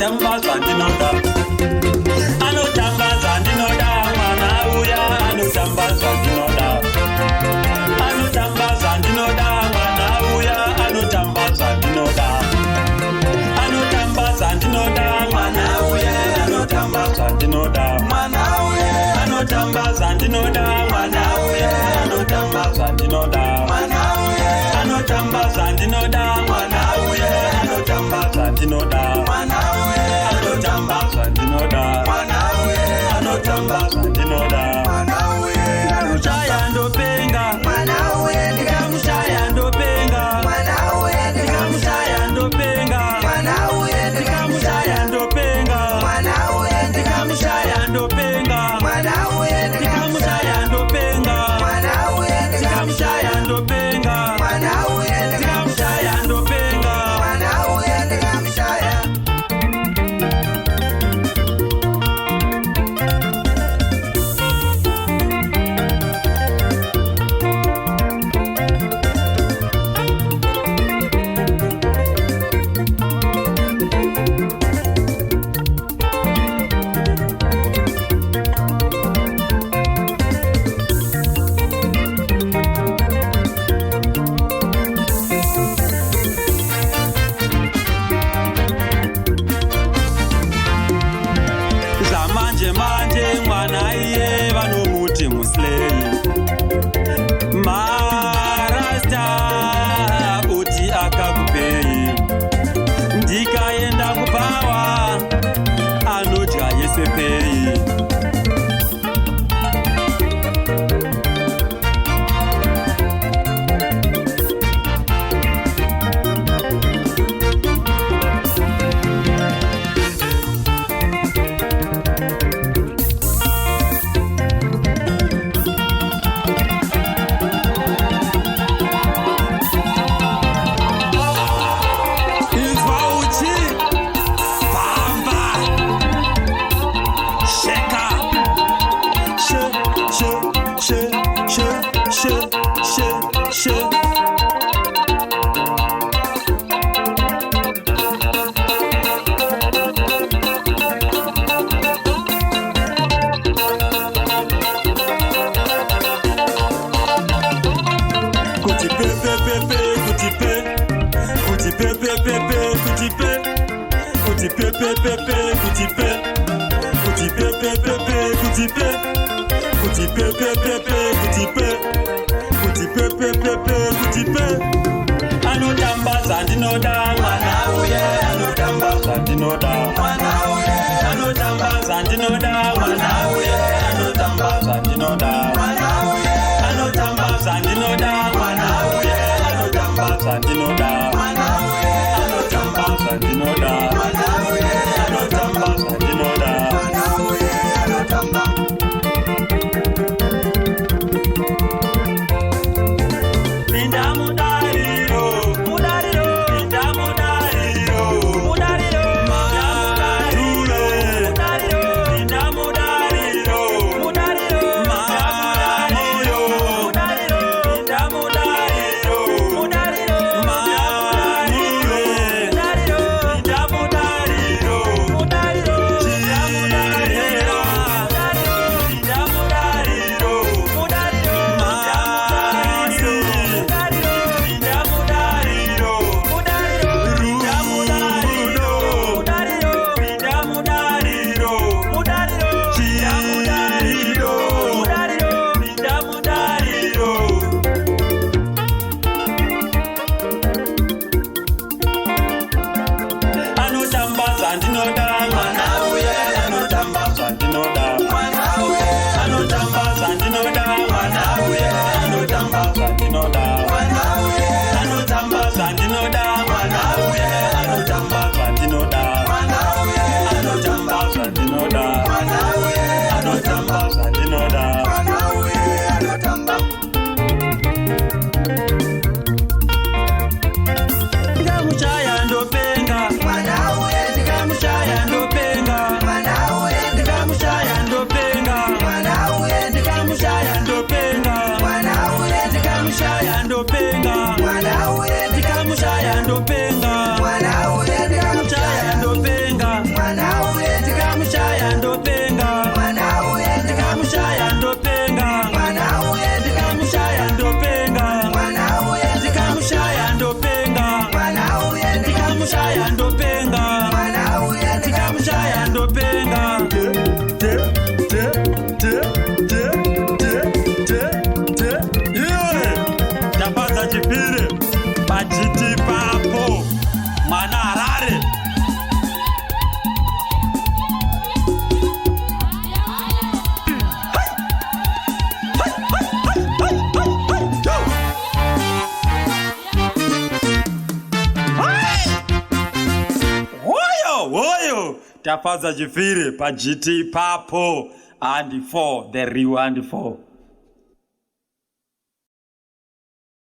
anotamba zvandinoda, anotamba zvandinoda, mwana uya anotamba zvandinoda, anotamba zvandinoda, mwana uya anotamba zvandinoda, anotamba zvandinoda, mwana uya anotamba zvandinoda, mwana uya anotamba zvandinoda, mwana uya anotamba zvandinoda, mwana uya anotamba zvandinoda, mwana uya anotamba zvandinoda, mwana uya anotamba zvandinoda, mwana uya anotamba zvandinoda, mwana uya ndikamushaya ndopenga, mwana uya ndikamushaya ndopenga, mwana uya ndikamushaya ndopenga, mwana uya ndikamushaya ndopenga, mwana uya ndikamushaya ndopenga, mwana uya ndikamushaya ndopenga, mwana uya ndikamushaya ndopenga, mwana uya ndikamushaya ndopenga, mwana uya ndikamushaya. Manje mwana iye vanomuti muslei, marasta uti akakupei, ndikaenda kupawa anodya yesepei. Anotamba zvandinoda, mwana uye anotamba zvandinoda, mwana uye anotamba zvandinoda, mwana uye anotamba zvandinoda, mwana uye anotamba zvandinoda, mwana uye anotamba zvandinoda, mwana uye anotamba zvandinoda, mwana uye anotamba zvandinoda, mwana uye anotamba. hoyo Tafadzwa chifire pa jiti papo and 4 the reward 4.